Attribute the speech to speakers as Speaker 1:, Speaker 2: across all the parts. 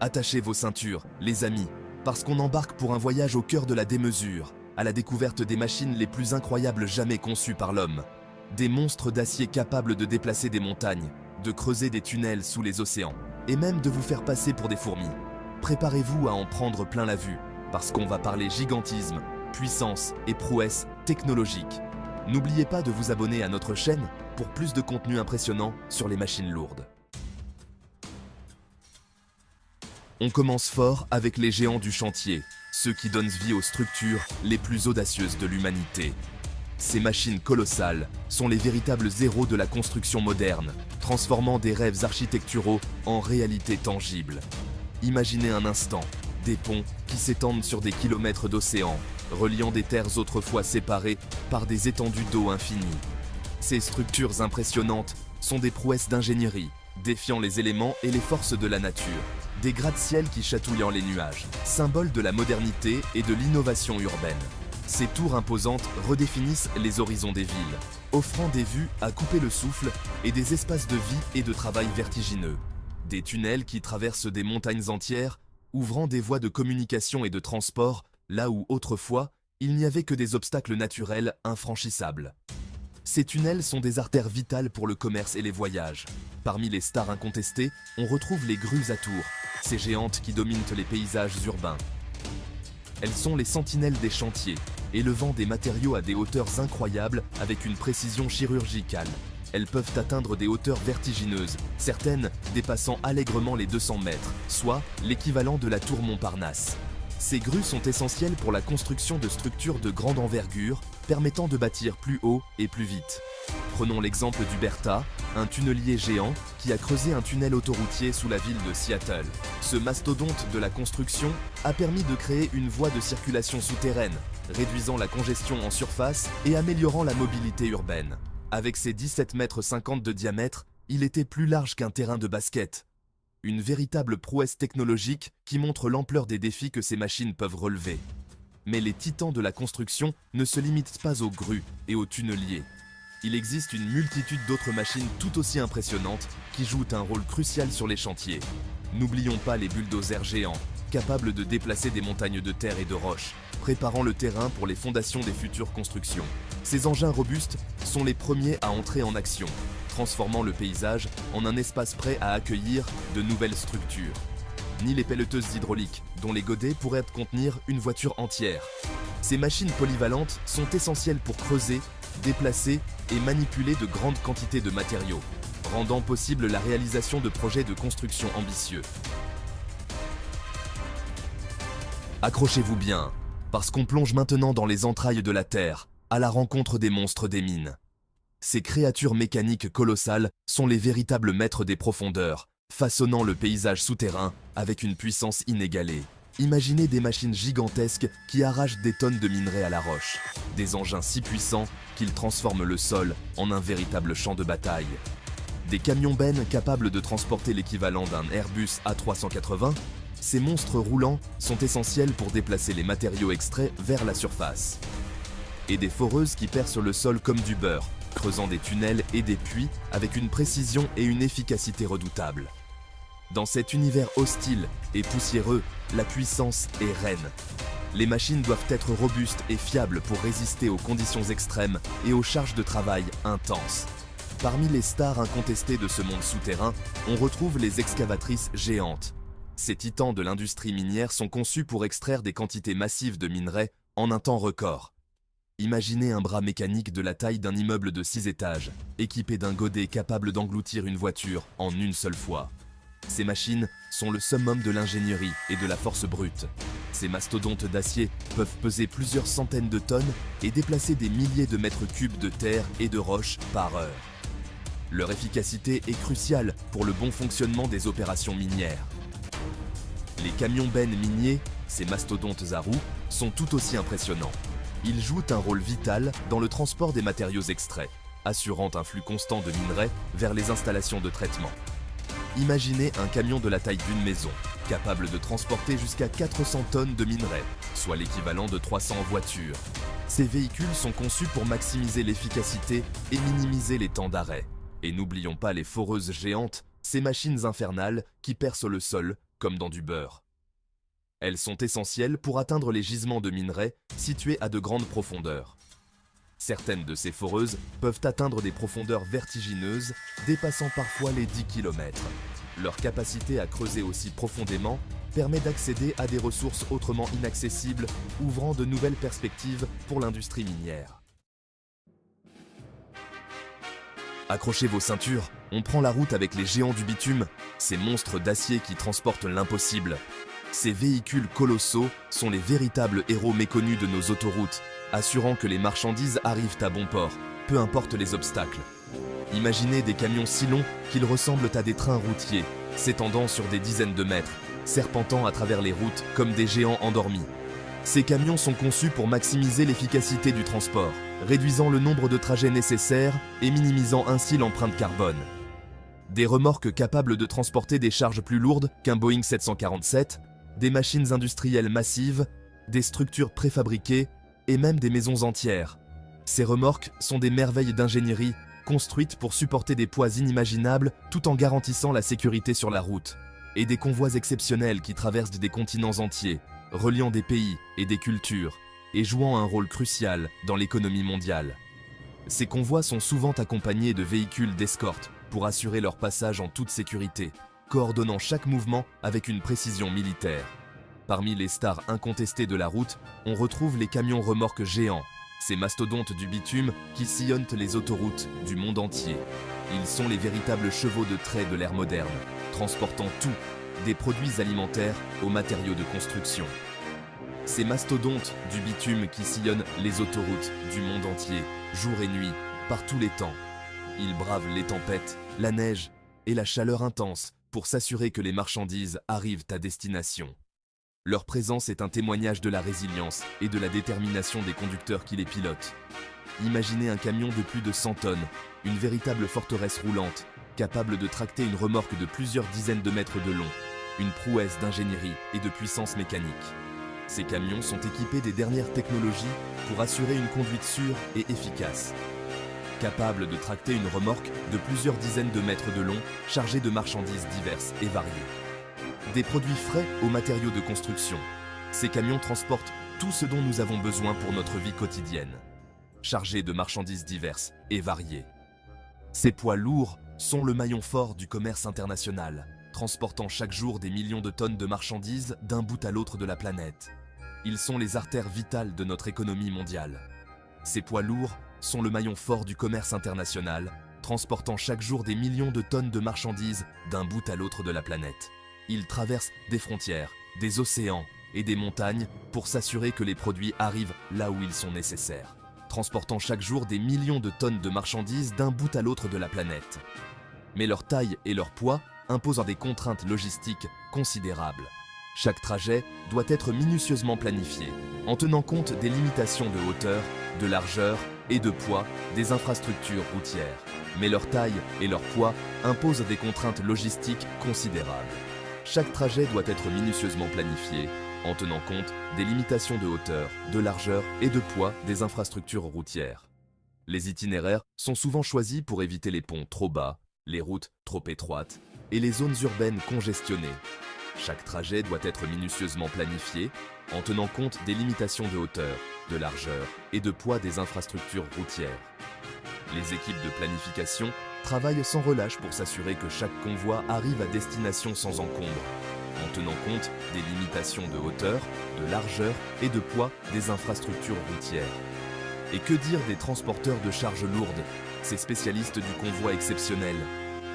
Speaker 1: Attachez vos ceintures, les amis, parce qu'on embarque pour un voyage au cœur de la démesure, à la découverte des machines les plus incroyables jamais conçues par l'homme. Des monstres d'acier capables de déplacer des montagnes, de creuser des tunnels sous les océans, et même de vous faire passer pour des fourmis. Préparez-vous à en prendre plein la vue, parce qu'on va parler gigantisme, puissance et prouesse technologique. N'oubliez pas de vous abonner à notre chaîne pour plus de contenu impressionnant sur les machines lourdes. On commence fort avec les géants du chantier, ceux qui donnent vie aux structures les plus audacieuses de l'humanité. Ces machines colossales sont les véritables héros de la construction moderne, transformant des rêves architecturaux en réalité tangible. Imaginez un instant des ponts qui s'étendent sur des kilomètres d'océan, reliant des terres autrefois séparées par des étendues d'eau infinies. Ces structures impressionnantes sont des prouesses d'ingénierie, défiant les éléments et les forces de la nature. Des gratte-ciel qui chatouillant les nuages, symboles de la modernité et de l'innovation urbaine. Ces tours imposantes redéfinissent les horizons des villes, offrant des vues à couper le souffle et des espaces de vie et de travail vertigineux. Des tunnels qui traversent des montagnes entières, ouvrant des voies de communication et de transport là où autrefois il n'y avait que des obstacles naturels infranchissables. Ces tunnels sont des artères vitales pour le commerce et les voyages. Parmi les stars incontestées, on retrouve les grues à Tours, ces géantes qui dominent les paysages urbains. Elles sont les sentinelles des chantiers, élevant des matériaux à des hauteurs incroyables avec une précision chirurgicale. Elles peuvent atteindre des hauteurs vertigineuses, certaines dépassant allègrement les 200 mètres, soit l'équivalent de la tour Montparnasse. Ces grues sont essentielles pour la construction de structures de grande envergure, permettant de bâtir plus haut et plus vite. Prenons l'exemple du Bertha, un tunnelier géant qui a creusé un tunnel autoroutier sous la ville de Seattle. Ce mastodonte de la construction a permis de créer une voie de circulation souterraine, réduisant la congestion en surface et améliorant la mobilité urbaine. Avec ses 17,50 mètres de diamètre, il était plus large qu'un terrain de basket. Une véritable prouesse technologique qui montre l'ampleur des défis que ces machines peuvent relever. Mais les titans de la construction ne se limitent pas aux grues et aux tunneliers. Il existe une multitude d'autres machines tout aussi impressionnantes qui jouent un rôle crucial sur les chantiers. N'oublions pas les bulldozers géants, capables de déplacer des montagnes de terre et de roches, préparant le terrain pour les fondations des futures constructions. Ces engins robustes sont les premiers à entrer en action, transformant le paysage en un espace prêt à accueillir de nouvelles structures. Ni les pelleteuses hydrauliques, dont les godets pourraient contenir une voiture entière. Ces machines polyvalentes sont essentielles pour creuser, déplacer et manipuler de grandes quantités de matériaux, rendant possible la réalisation de projets de construction ambitieux. Accrochez-vous bien, parce qu'on plonge maintenant dans les entrailles de la Terre, à la rencontre des monstres des mines. Ces créatures mécaniques colossales sont les véritables maîtres des profondeurs, façonnant le paysage souterrain avec une puissance inégalée. Imaginez des machines gigantesques qui arrachent des tonnes de minerais à la roche, des engins si puissants qu'ils transforment le sol en un véritable champ de bataille. Des camions-bennes capables de transporter l'équivalent d'un Airbus A380, ces monstres roulants sont essentiels pour déplacer les matériaux extraits vers la surface. Et des foreuses qui percent le sol comme du beurre, creusant des tunnels et des puits avec une précision et une efficacité redoutables. Dans cet univers hostile et poussiéreux, la puissance est reine. Les machines doivent être robustes et fiables pour résister aux conditions extrêmes et aux charges de travail intenses. Parmi les stars incontestées de ce monde souterrain, on retrouve les excavatrices géantes. Ces titans de l'industrie minière sont conçus pour extraire des quantités massives de minerais en un temps record. Imaginez un bras mécanique de la taille d'un immeuble de 6 étages, équipé d'un godet capable d'engloutir une voiture en une seule fois. Ces machines sont le summum de l'ingénierie et de la force brute. Ces mastodontes d'acier peuvent peser plusieurs centaines de tonnes et déplacer des milliers de mètres cubes de terre et de roches par heure. Leur efficacité est cruciale pour le bon fonctionnement des opérations minières. Les camions-bennes miniers, ces mastodontes à roues, sont tout aussi impressionnants. Ils jouent un rôle vital dans le transport des matériaux extraits, assurant un flux constant de minerais vers les installations de traitement. Imaginez un camion de la taille d'une maison, capable de transporter jusqu'à 400 tonnes de minerais, soit l'équivalent de 300 voitures. Ces véhicules sont conçus pour maximiser l'efficacité et minimiser les temps d'arrêt. Et n'oublions pas les foreuses géantes, ces machines infernales qui percent le sol comme dans du beurre. Elles sont essentielles pour atteindre les gisements de minerais situés à de grandes profondeurs. Certaines de ces foreuses peuvent atteindre des profondeurs vertigineuses, dépassant parfois les 10 km. Leur capacité à creuser aussi profondément permet d'accéder à des ressources autrement inaccessibles, ouvrant de nouvelles perspectives pour l'industrie minière. Accrochez vos ceintures, on prend la route avec les géants du bitume, ces monstres d'acier qui transportent l'impossible. Ces véhicules colossaux sont les véritables héros méconnus de nos autoroutes, assurant que les marchandises arrivent à bon port, peu importe les obstacles. Imaginez des camions si longs qu'ils ressemblent à des trains routiers, s'étendant sur des dizaines de mètres, serpentant à travers les routes comme des géants endormis. Ces camions sont conçus pour maximiser l'efficacité du transport, réduisant le nombre de trajets nécessaires et minimisant ainsi l'empreinte carbone. Des remorques capables de transporter des charges plus lourdes qu'un Boeing 747, des machines industrielles massives, des structures préfabriquées et même des maisons entières. Ces remorques sont des merveilles d'ingénierie construites pour supporter des poids inimaginables tout en garantissant la sécurité sur la route, et des convois exceptionnels qui traversent des continents entiers, reliant des pays et des cultures, et jouant un rôle crucial dans l'économie mondiale. Ces convois sont souvent accompagnés de véhicules d'escorte pour assurer leur passage en toute sécurité, coordonnant chaque mouvement avec une précision militaire. Parmi les stars incontestées de la route, on retrouve les camions remorques géants, ces mastodontes du bitume qui sillonnent les autoroutes du monde entier. Ils sont les véritables chevaux de trait de l'ère moderne, transportant tout, des produits alimentaires aux matériaux de construction. Ces mastodontes du bitume qui sillonnent les autoroutes du monde entier, jour et nuit, par tous les temps. Ils bravent les tempêtes, la neige et la chaleur intense pour s'assurer que les marchandises arrivent à destination. Leur présence est un témoignage de la résilience et de la détermination des conducteurs qui les pilotent. Imaginez un camion de plus de 100 tonnes, une véritable forteresse roulante, capable de tracter une remorque de plusieurs dizaines de mètres de long, une prouesse d'ingénierie et de puissance mécanique. Ces camions sont équipés des dernières technologies pour assurer une conduite sûre et efficace. Capables de tracter une remorque de plusieurs dizaines de mètres de long, chargée de marchandises diverses et variées. Des produits frais aux matériaux de construction. Ces camions transportent tout ce dont nous avons besoin pour notre vie quotidienne, chargés de marchandises diverses et variées. Ces poids lourds sont le maillon fort du commerce international, transportant chaque jour des millions de tonnes de marchandises d'un bout à l'autre de la planète. Ils sont les artères vitales de notre économie mondiale. Ces poids lourds sont le maillon fort du commerce international, transportant chaque jour des millions de tonnes de marchandises d'un bout à l'autre de la planète. Ils traversent des frontières, des océans et des montagnes pour s'assurer que les produits arrivent là où ils sont nécessaires, transportant chaque jour des millions de tonnes de marchandises d'un bout à l'autre de la planète. Mais leur taille et leur poids imposent des contraintes logistiques considérables. Chaque trajet doit être minutieusement planifié, en tenant compte des limitations de hauteur, de largeur et de poids des infrastructures routières. Mais leur taille et leur poids imposent des contraintes logistiques considérables. Chaque trajet doit être minutieusement planifié, en tenant compte des limitations de hauteur, de largeur et de poids des infrastructures routières. Les itinéraires sont souvent choisis pour éviter les ponts trop bas, les routes trop étroites et les zones urbaines congestionnées. Chaque trajet doit être minutieusement planifié, en tenant compte des limitations de hauteur, de largeur et de poids des infrastructures routières. Les équipes de planification travaillent sans relâche pour s'assurer que chaque convoi arrive à destination sans encombre, en tenant compte des limitations de hauteur, de largeur et de poids des infrastructures routières. Et que dire des transporteurs de charges lourdes, ces spécialistes du convoi exceptionnel?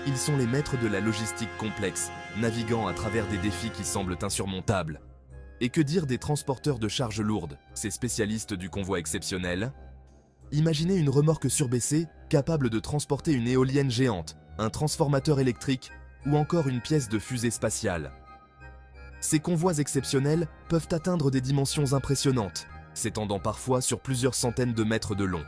Speaker 1: Ils sont les maîtres de la logistique complexe, naviguant à travers des défis qui semblent insurmontables. Et que dire des transporteurs de charges lourdes, ces spécialistes du convoi exceptionnel? Imaginez une remorque surbaissée capable de transporter une éolienne géante, un transformateur électrique ou encore une pièce de fusée spatiale. Ces convois exceptionnels peuvent atteindre des dimensions impressionnantes, s'étendant parfois sur plusieurs centaines de mètres de long.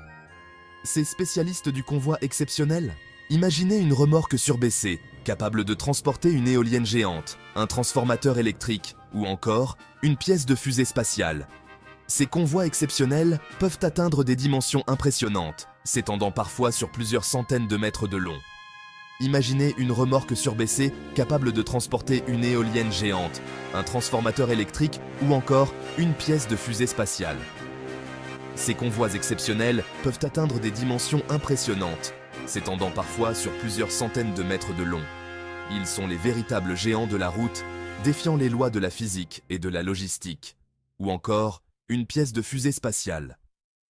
Speaker 1: Ces spécialistes du convoi exceptionnel? Imaginez une remorque surbaissée, capable de transporter une éolienne géante, un transformateur électrique ou encore une pièce de fusée spatiale. Ces convois exceptionnels peuvent atteindre des dimensions impressionnantes, s'étendant parfois sur plusieurs centaines de mètres de long. Imaginez une remorque surbaissée capable de transporter une éolienne géante, un transformateur électrique ou encore une pièce de fusée spatiale. Ces convois exceptionnels peuvent atteindre des dimensions impressionnantes, s'étendant parfois sur plusieurs centaines de mètres de long. Ils sont les véritables géants de la route, défiant les lois de la physique et de la logistique. Ou encore, une pièce de fusée spatiale.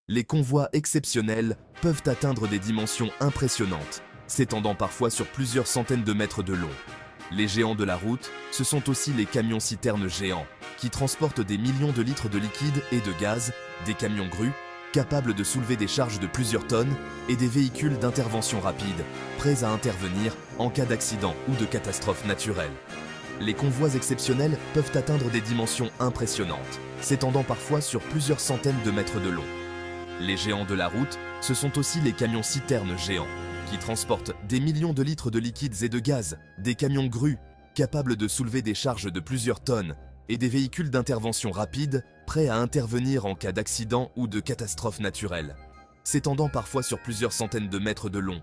Speaker 1: Les convois exceptionnels peuvent atteindre des dimensions impressionnantes, s'étendant parfois sur plusieurs centaines de mètres de long. Les géants de la route, ce sont aussi les camions-citernes géants, qui transportent des millions de litres de liquide et de gaz, des camions-grues, capables de soulever des charges de plusieurs tonnes, et des véhicules d'intervention rapide, prêts à intervenir en cas d'accident ou de catastrophe naturelle. Les convois exceptionnels peuvent atteindre des dimensions impressionnantes, s'étendant parfois sur plusieurs centaines de mètres de long. Les géants de la route, ce sont aussi les camions-citernes géants, qui transportent des millions de litres de liquides et de gaz, des camions-grues, capables de soulever des charges de plusieurs tonnes, et des véhicules d'intervention rapide, prêts à intervenir en cas d'accident ou de catastrophe naturelle, s'étendant parfois sur plusieurs centaines de mètres de long.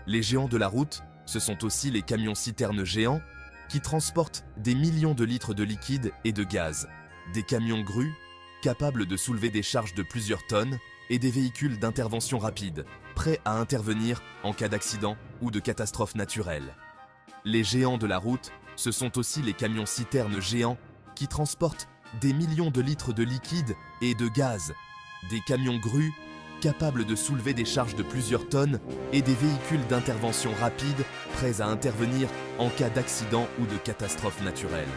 Speaker 1: Les géants de la route, ce sont aussi les camions-citernes géants, qui transportent des millions de litres de liquide et de gaz, des camions-grues, capables de soulever des charges de plusieurs tonnes, et des véhicules d'intervention rapide, prêts à intervenir en cas d'accident ou de catastrophe naturelle. Les géants de la route, ce sont aussi les camions-citernes géants qui transportent des millions de litres de liquide et de gaz, des camions-grues capables de soulever des charges de plusieurs tonnes et des véhicules d'intervention rapide prêts à intervenir en cas d'accident ou de catastrophe naturelle,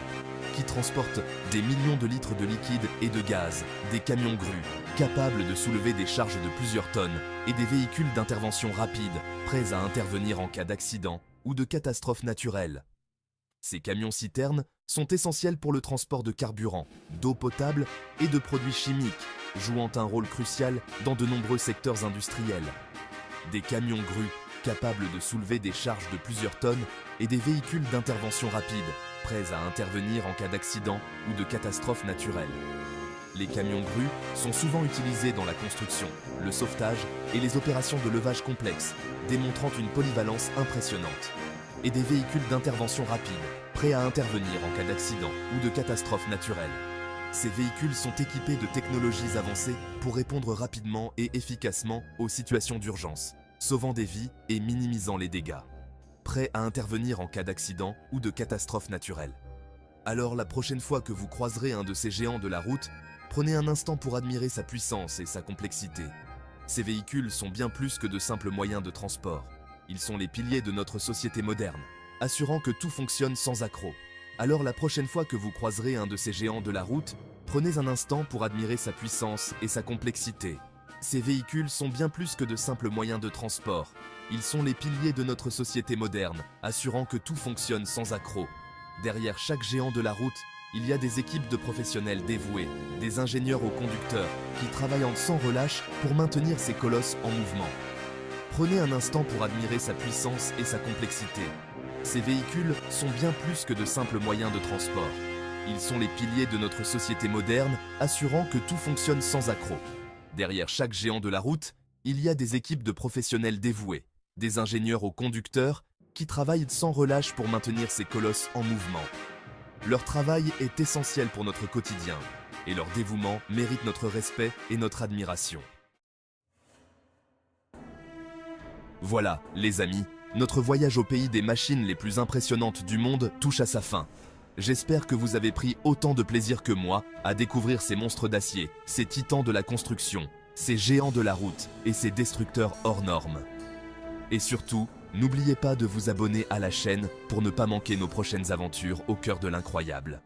Speaker 1: qui transportent des millions de litres de liquide et de gaz, des camions-grues capables de soulever des charges de plusieurs tonnes et des véhicules d'intervention rapide prêts à intervenir en cas d'accident ou de catastrophe naturelle. Ces camions-citernes sont essentiels pour le transport de carburant, d'eau potable et de produits chimiques, jouant un rôle crucial dans de nombreux secteurs industriels. Des camions-grues capables de soulever des charges de plusieurs tonnes et des véhicules d'intervention rapide, prêts à intervenir en cas d'accident ou de catastrophe naturelle. Les camions-grues sont souvent utilisés dans la construction, le sauvetage et les opérations de levage complexes, démontrant une polyvalence impressionnante. Et des véhicules d'intervention rapide, prêts à intervenir en cas d'accident ou de catastrophe naturelle. Ces véhicules sont équipés de technologies avancées pour répondre rapidement et efficacement aux situations d'urgence, sauvant des vies et minimisant les dégâts. Prêts à intervenir en cas d'accident ou de catastrophe naturelle. Alors la prochaine fois que vous croiserez un de ces géants de la route, prenez un instant pour admirer sa puissance et sa complexité. Ces véhicules sont bien plus que de simples moyens de transport. Ils sont les piliers de notre société moderne, assurant que tout fonctionne sans accroc. Alors la prochaine fois que vous croiserez un de ces géants de la route, prenez un instant pour admirer sa puissance et sa complexité. Ces véhicules sont bien plus que de simples moyens de transport. Ils sont les piliers de notre société moderne, assurant que tout fonctionne sans accroc. Derrière chaque géant de la route, il y a des équipes de professionnels dévoués, des ingénieurs aux conducteurs, qui travaillent sans relâche pour maintenir ces colosses en mouvement. Prenez un instant pour admirer sa puissance et sa complexité. Ces véhicules sont bien plus que de simples moyens de transport. Ils sont les piliers de notre société moderne, assurant que tout fonctionne sans accroc. Derrière chaque géant de la route, il y a des équipes de professionnels dévoués, des ingénieurs aux conducteurs, qui travaillent sans relâche pour maintenir ces colosses en mouvement. Leur travail est essentiel pour notre quotidien, et leur dévouement mérite notre respect et notre admiration. Voilà, les amis, notre voyage au pays des machines les plus impressionnantes du monde touche à sa fin. J'espère que vous avez pris autant de plaisir que moi à découvrir ces monstres d'acier, ces titans de la construction, ces géants de la route et ces destructeurs hors normes. Et surtout, n'oubliez pas de vous abonner à la chaîne pour ne pas manquer nos prochaines aventures au cœur de l'incroyable.